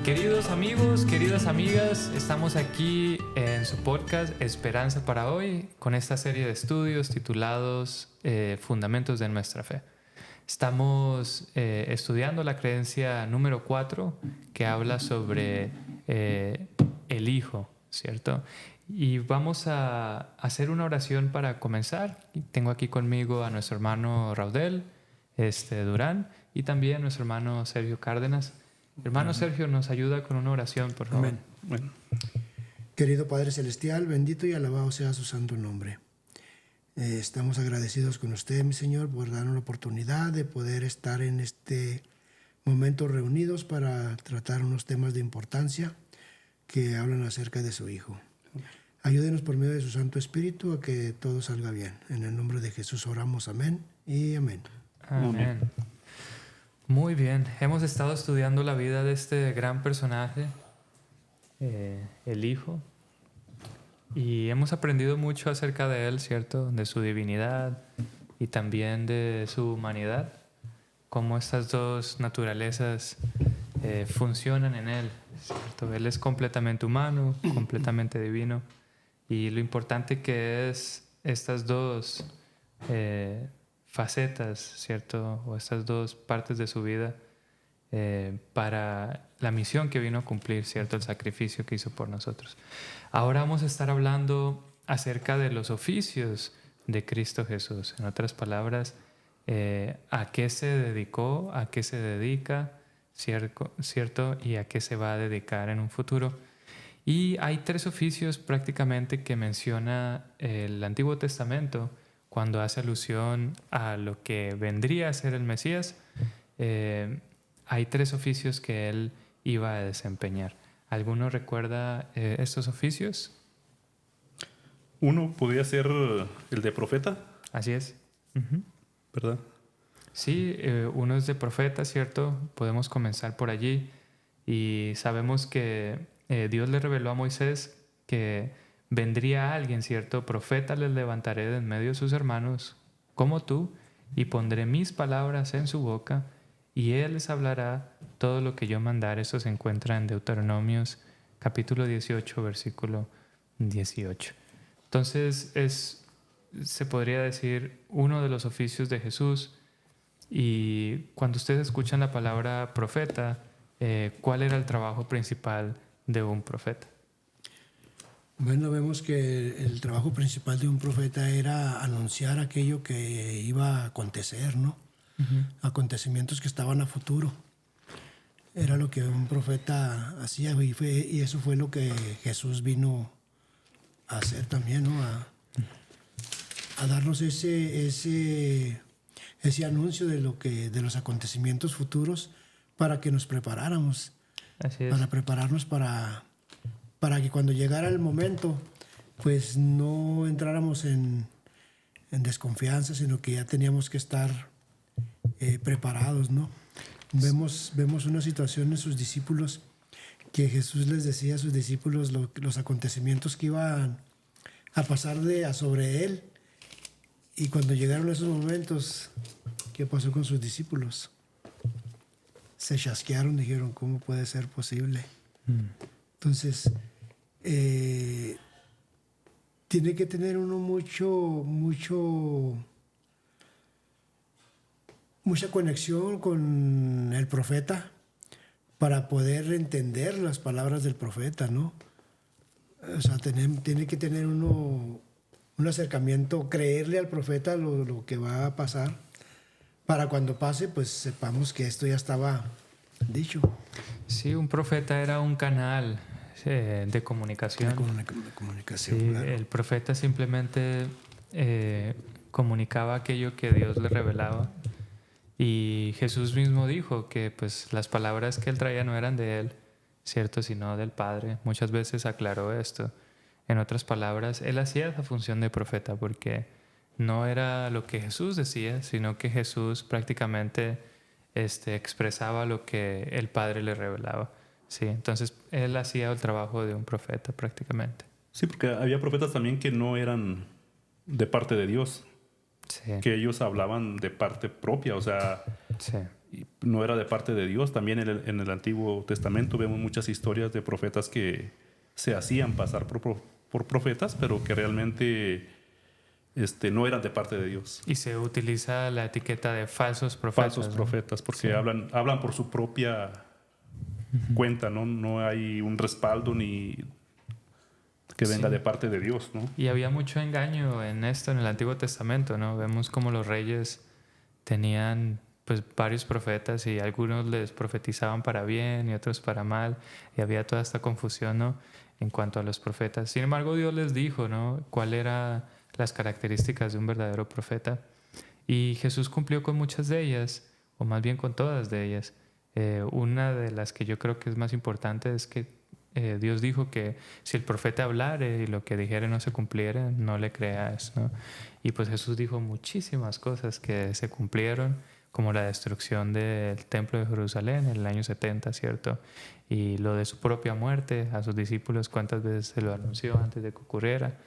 Queridos amigos, queridas amigas, estamos aquí en su podcast Esperanza para Hoy con esta serie de estudios titulados Fundamentos de nuestra Fe. Estamos estudiando la creencia número 4 que habla sobre el Hijo, ¿cierto? Y vamos a hacer una oración para comenzar. Tengo aquí conmigo a nuestro hermano Raudel Durán y también a nuestro hermano Sergio Cárdenas. Hermano Sergio, nos ayuda con una oración, por favor. Amén. Bueno. Querido Padre Celestial, bendito y alabado sea su santo nombre. Estamos agradecidos con usted, mi Señor, por darnos la oportunidad de poder estar en este momento reunidos para tratar unos temas de importancia que hablan acerca de su Hijo. Ayúdenos por medio de su Santo Espíritu a que todo salga bien. En el nombre de Jesús oramos, amén y amén. Amén. Muy bien, hemos estado estudiando la vida de este gran personaje, el Hijo, y hemos aprendido mucho acerca de él, ¿cierto? De su divinidad y también de su humanidad, cómo estas dos naturalezas funcionan en él, ¿cierto? Él es completamente humano, completamente divino, y lo importante que es estas dos facetas, ¿cierto? O estas dos partes de su vida para la misión que vino a cumplir, ¿cierto? El sacrificio que hizo por nosotros. Ahora vamos a estar hablando acerca de los oficios de Cristo Jesús. En otras palabras, a qué se dedicó, a qué se dedica, ¿cierto? Y a qué se va a dedicar en un futuro. Y hay 3 oficios prácticamente que menciona el Antiguo Testamento cuando hace alusión a lo que vendría a ser el Mesías. Hay 3 oficios que él iba a desempeñar. ¿Alguno recuerda estos oficios? Uno podría ser el de profeta. Así es. ¿Verdad? Sí, uno es de profeta, ¿cierto? Podemos comenzar por allí. Y sabemos que Dios le reveló a Moisés que vendría alguien, ¿cierto? Profeta les levantaré de en medio de sus hermanos, como tú, y pondré mis palabras en su boca, y él les hablará todo lo que yo mandare. Esto se encuentra en Deuteronomios capítulo 18, versículo 18. Entonces se podría decir, uno de los oficios de Jesús. Y cuando ustedes escuchan la palabra profeta, ¿cuál era el trabajo principal de un profeta? Bueno, vemos que el trabajo principal de un profeta era anunciar aquello que iba a acontecer, ¿no? Acontecimientos que estaban a futuro. Era lo que un profeta hacía y eso fue lo que Jesús vino a hacer también, ¿no? A darnos ese anuncio de los acontecimientos futuros para que nos preparáramos. Así es. Para prepararnos para que cuando llegara el momento, pues no entráramos en desconfianza, sino que ya teníamos que estar preparados, ¿no? Vemos una situación en sus discípulos que Jesús les decía a sus discípulos los acontecimientos que iban a pasar sobre él. Y cuando llegaron esos momentos, ¿qué pasó con sus discípulos? Se chasquearon, dijeron, ¿cómo puede ser posible? Entonces, tiene que tener uno mucha conexión con el profeta para poder entender las palabras del profeta, ¿no? O sea, tiene que tener uno un acercamiento, creerle al profeta lo que va a pasar, para cuando pase, pues sepamos que esto ya estaba dicho. Sí, un profeta era un canal de comunicación. De comunicación, Sí, claro. el profeta simplemente comunicaba aquello que Dios le revelaba. Y Jesús mismo dijo que pues, las palabras que él traía no eran de él, ¿cierto? Sino del Padre. Muchas veces aclaró esto. En otras palabras, él hacía esa función de profeta porque no era lo que Jesús decía, sino que Jesús prácticamente expresaba lo que el Padre le revelaba. Sí, entonces él hacía el trabajo de un profeta prácticamente. Sí, porque había profetas también que no eran de parte de Dios. Sí. Que ellos hablaban de parte propia, o sea, Sí. no era de parte de Dios. También en el Antiguo Testamento vemos muchas historias de profetas que se hacían pasar por profetas, pero que realmente no eran de parte de Dios. Y se utiliza la etiqueta de falsos profetas. Falsos ¿no? profetas, porque Sí. hablan por su propia cuenta, ¿no? No hay un respaldo ni que venga Sí. de parte de Dios, ¿no? Y había mucho engaño en esto en el Antiguo Testamento, ¿no? Vemos como los reyes tenían pues varios profetas y algunos les profetizaban para bien y otros para mal, y había toda esta confusión, ¿no? En cuanto a los profetas. Sin embargo, Dios les dijo, ¿no? Cuál eran las características de un verdadero profeta. Y Jesús cumplió con muchas de ellas, o más bien con todas de ellas. Una de las que yo creo que es más importante es que Dios dijo que si el profeta hablare y lo que dijere no se cumpliera, no le creas, ¿no? Y pues Jesús dijo muchísimas cosas que se cumplieron, como la destrucción del templo de Jerusalén en el año 70, ¿cierto? Y lo de su propia muerte a sus discípulos, cuántas veces se lo anunció antes de que ocurriera.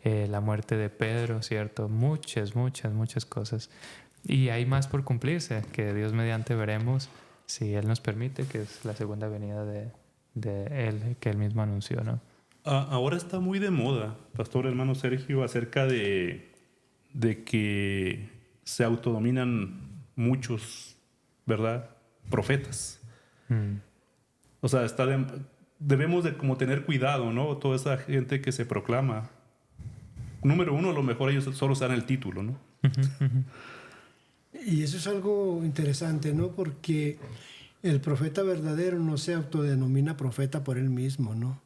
La muerte de Pedro, ¿cierto? Muchas, muchas, muchas cosas. Y hay más por cumplirse, que Dios mediante veremos, si Él nos permite, que es la segunda venida de Él, que Él mismo anunció, ¿no? Ahora está muy de moda, pastor hermano Sergio, acerca de que se autodominan muchos, ¿verdad? Profetas. O sea, debemos de como tener cuidado, ¿no? Toda esa gente que se proclama. Número uno, a lo mejor ellos solo se dan el título, ¿no? Y eso es algo interesante, ¿no? Porque el profeta verdadero no se autodenomina profeta por él mismo, ¿no?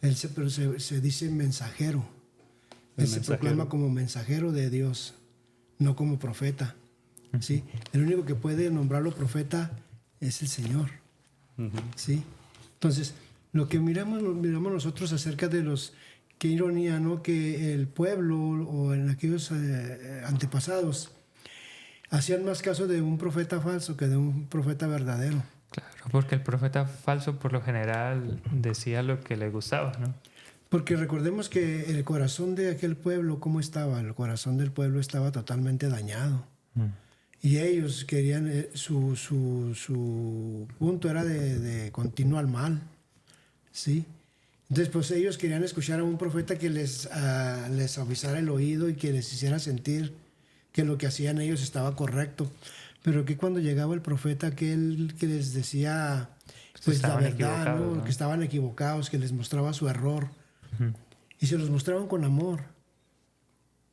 Pero se dice mensajero. Él se proclama como mensajero de Dios, no como profeta. ¿Sí? El único que puede nombrarlo profeta es el Señor. ¿Sí? Entonces, lo que miramos nosotros acerca de los... Qué ironía, ¿no? Que el pueblo o en aquellos antepasados hacían más caso de un profeta falso que de un profeta verdadero. Claro, porque el profeta falso por lo general decía lo que le gustaba, ¿no? Porque recordemos que el corazón de aquel pueblo, ¿cómo estaba? El corazón del pueblo estaba totalmente dañado. Y ellos querían, su punto era de continuar mal, ¿sí? Entonces, pues ellos querían escuchar a un profeta que les avisara el oído y que les hiciera sentir que lo que hacían ellos estaba correcto. Pero que cuando llegaba el profeta aquel que les decía pues la verdad, ¿no? Que estaban equivocados, que les mostraba su error. Y se los mostraban con amor.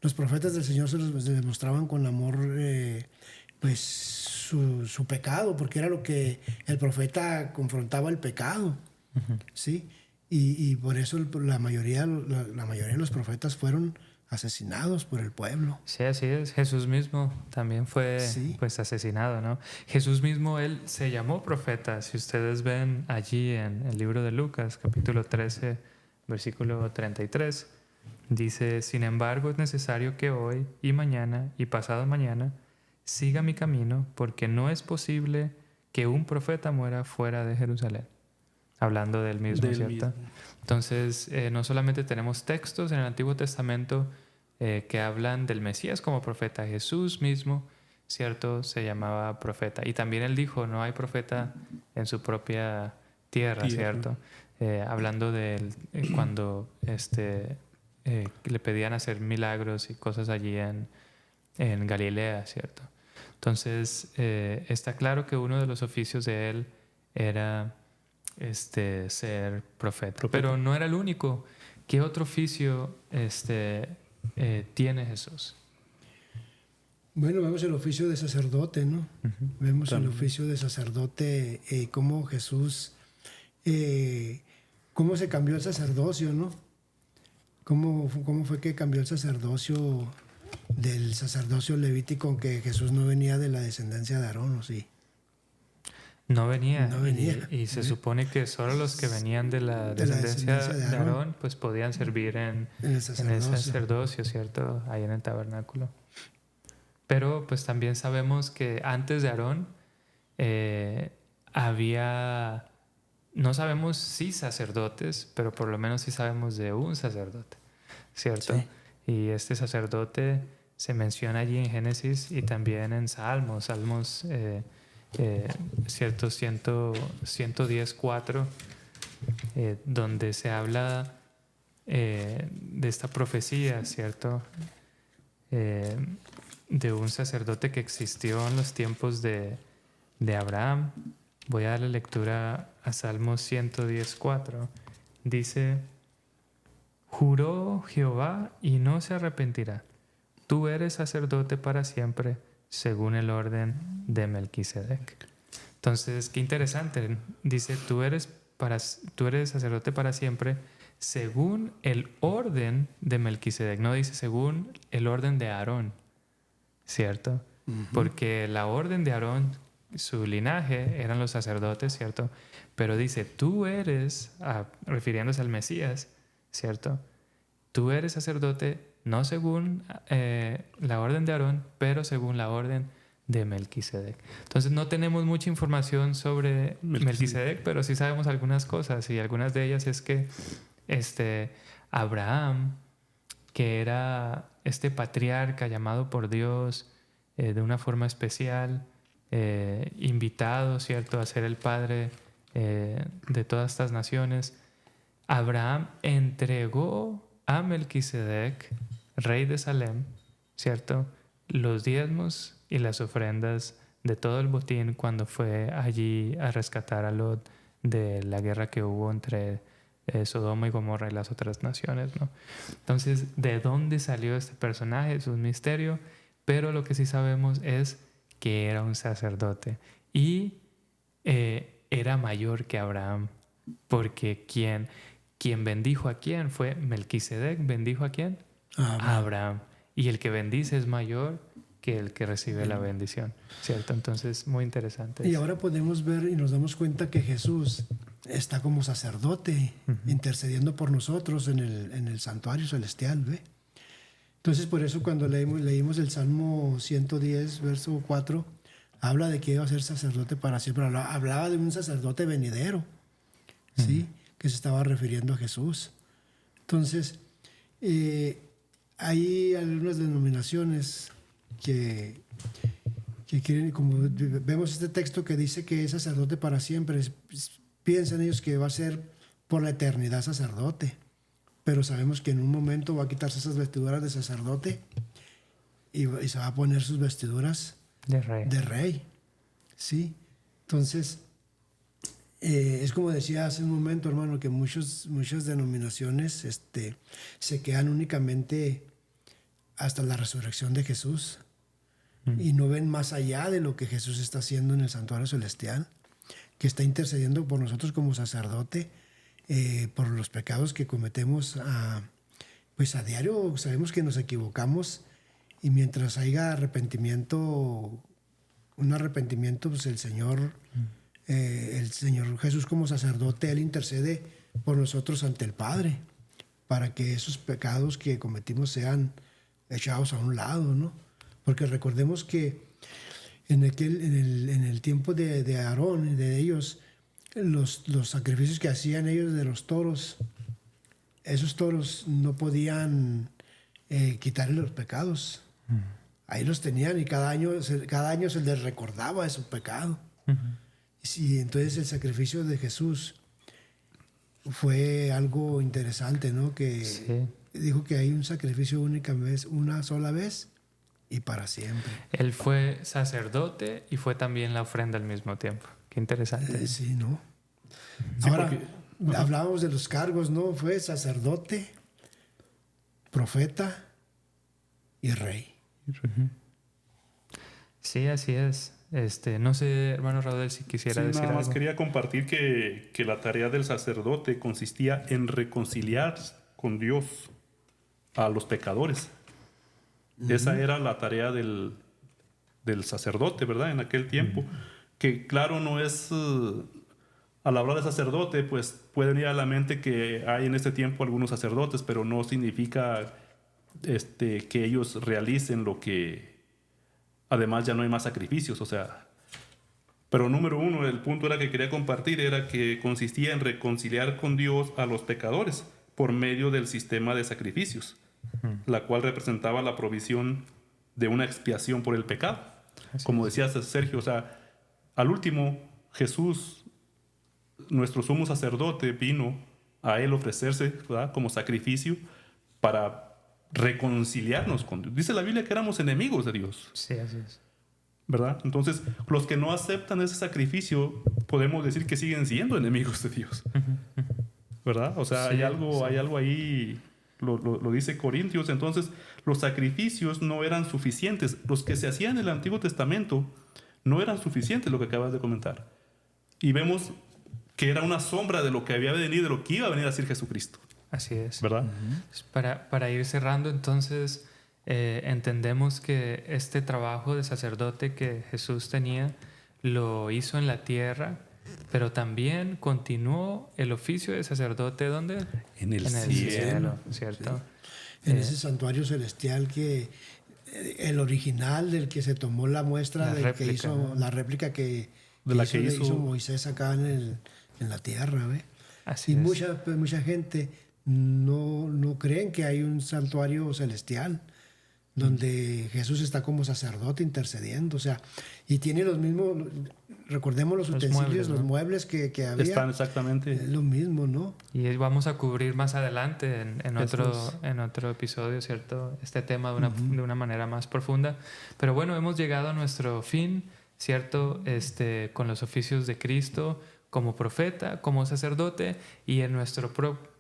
Los profetas del Señor se les mostraban con amor pues su pecado, porque era lo que el profeta confrontaba el pecado. ¿Sí? Y por eso la mayoría de los profetas fueron asesinados por el pueblo. Sí, así es. Jesús mismo también fue pues asesinado, ¿no? Jesús mismo, él se llamó profeta. Si ustedes ven allí en el libro de Lucas, capítulo 13, versículo 33, dice: sin embargo, es necesario que hoy y mañana y pasado mañana siga mi camino, porque no es posible que un profeta muera fuera de Jerusalén. Hablando del mismo, ¿cierto? Entonces, no solamente tenemos textos en el Antiguo Testamento que hablan del Mesías como profeta. Jesús mismo, ¿cierto?, se llamaba profeta. Y también él dijo, no hay profeta en su propia tierra, ¿cierto? Hablando de cuando le pedían hacer milagros y cosas allí en Galilea, ¿cierto? Entonces, está claro que uno de los oficios de él era ser profeta. Pero no era el único. ¿Qué otro oficio tiene Jesús? Bueno, vemos el oficio de sacerdote, ¿no? Vemos también el oficio de sacerdote, cómo Jesús, cómo se cambió el sacerdocio, ¿no? Cómo fue que cambió el sacerdocio del sacerdocio levítico, aunque Jesús no venía de la descendencia de Aarón, ¿o sí? No venía. No venía. Y se supone que solo los que venían de la descendencia de Aarón pues podían servir en el sacerdocio, ¿cierto? Ahí en el tabernáculo. Pero pues también sabemos que antes de Aarón había, no sabemos si sacerdotes, pero por lo menos sí sabemos de un sacerdote, ¿cierto? Sí. Y este sacerdote se menciona allí en Génesis y también en Salmos. cierto 110:4, donde se habla de esta profecía, ¿cierto? De un sacerdote que existió en los tiempos de Abraham. Voy a darle lectura a Salmos 110:4. Dice: juró Jehová y no se arrepentirá. Tú eres sacerdote para siempre, según el orden de Melquisedec. Entonces, qué interesante. Dice: tú eres sacerdote para siempre, según el orden de Melquisedec. No dice según el orden de Aarón, ¿cierto? Porque la orden de Aarón, su linaje, eran los sacerdotes, ¿cierto? Pero dice: tú eres, refiriéndose al Mesías, ¿cierto? Tú eres sacerdote no según la orden de Aarón, pero según la orden de Melquisedec. Entonces no tenemos mucha información sobre Melquisedec, pero sí sabemos algunas cosas, y algunas de ellas es que Abraham, que era este patriarca llamado por Dios de una forma especial, invitado, ¿cierto?, a ser el padre de todas estas naciones, Abraham entregó a Melquisedec, rey de Salem, ¿cierto?, los diezmos y las ofrendas de todo el botín cuando fue allí a rescatar a Lot de la guerra que hubo entre Sodoma y Gomorra y las otras naciones, ¿no? Entonces, ¿de dónde salió este personaje? Es un misterio, pero lo que sí sabemos es que era un sacerdote y era mayor que Abraham, porque quien bendijo a quién fue Melquisedec. ¿Bendijo a quién? A Abraham. Y el que bendice es mayor que el que recibe la bendición, ¿cierto? Entonces, muy interesante. Y ahora podemos ver y nos damos cuenta que Jesús está como sacerdote, intercediendo por nosotros en el santuario celestial, ¿ve? Entonces, por eso cuando leímos el Salmo 110, verso 4, habla de que iba a ser sacerdote para siempre. Hablaba de un sacerdote venidero, ¿sí? Que se estaba refiriendo a Jesús. Entonces, hay algunas denominaciones que quieren, como vemos este texto que dice que es sacerdote para siempre, piensan ellos que va a ser por la eternidad sacerdote, pero sabemos que en un momento va a quitarse esas vestiduras de sacerdote y se va a poner sus vestiduras de rey. ¿Sí? Entonces, es como decía hace un momento, hermano, que muchas denominaciones se quedan únicamente hasta la resurrección de Jesús y no ven más allá de lo que Jesús está haciendo en el santuario celestial, que está intercediendo por nosotros como sacerdote, por los pecados que cometemos pues a diario. Sabemos que nos equivocamos y mientras haya arrepentimiento, pues el Señor Jesús como sacerdote, Él intercede por nosotros ante el Padre para que esos pecados que cometimos sean echados a un lado, ¿no? Porque recordemos que en el tiempo de Aarón y de ellos, los sacrificios que hacían ellos de los toros, esos toros no podían quitarle los pecados. Ahí los tenían y cada año se les recordaba ese pecado. Y entonces el sacrificio de Jesús fue algo interesante, ¿no? Que dijo que hay un sacrificio una sola vez y para siempre. Él fue sacerdote y fue también la ofrenda al mismo tiempo. Qué interesante. Sí, ¿no? Sí, ahora, porque hablábamos de los cargos, ¿no? Fue sacerdote, profeta y rey. Sí, así es. No sé, hermano Raúl, si quisiera decir nada más algo. quería compartir que la tarea del sacerdote consistía en reconciliar con Dios a los pecadores. Esa era la tarea del sacerdote, ¿verdad? En aquel tiempo. Que claro, no es... al hablar de sacerdote, pues puede venir a la mente que hay en este tiempo algunos sacerdotes, pero no significa que ellos realicen lo que... Además ya no hay más sacrificios, o sea... Pero número uno, el punto era que quería compartir, era que consistía en reconciliar con Dios a los pecadores por medio del sistema de sacrificios, la cual representaba la provisión de una expiación por el pecado. Como decía Sergio, o sea, al último, Jesús, nuestro sumo sacerdote, vino a él ofrecerse, ¿verdad?, como sacrificio para reconciliarnos con Dios. Dice la Biblia que éramos enemigos de Dios, Sí, así es. ¿verdad? Entonces, los que no aceptan ese sacrificio, podemos decir que siguen siendo enemigos de Dios, ¿verdad? O sea, Sí, hay algo ahí, lo dice Corintios. Entonces, los sacrificios no eran suficientes. Los que se hacían en el Antiguo Testamento no eran suficientes, lo que acabas de comentar. Y vemos que era una sombra de lo que había venido, de lo que iba a venir a decir Jesucristo, Así es. ¿verdad? Para ir cerrando, entonces, entendemos que este trabajo de sacerdote que Jesús tenía lo hizo en la tierra, pero también continuó el oficio de sacerdote, ¿dónde? En el cielo, ¿cierto? En ese santuario celestial que el original del que se tomó la muestra, La del réplica, que hizo ¿no? la réplica De la que le hizo Moisés acá en la tierra, ¿ve? Así Y es. mucha gente no creen que hay un santuario celestial donde Jesús está como sacerdote intercediendo, o sea, y tiene los mismos, recordemos los utensilios, muebles, ¿no? los muebles que había, están exactamente. es lo mismo, ¿no? Y vamos a cubrir más adelante en Estos- otro episodio, ¿cierto? Este tema de una manera más profunda. Pero bueno, hemos llegado a nuestro fin, ¿cierto? Con los oficios de Cristo como profeta, como sacerdote. Y en nuestro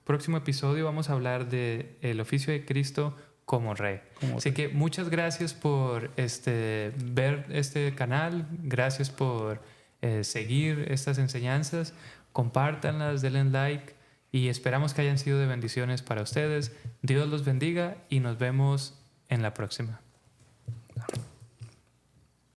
próximo episodio vamos a hablar de el oficio de Cristo como rey. Así que muchas gracias por ver este canal. Gracias por seguir estas enseñanzas. Compártanlas, denle like y esperamos que hayan sido de bendiciones para ustedes. Dios los bendiga y nos vemos en la próxima.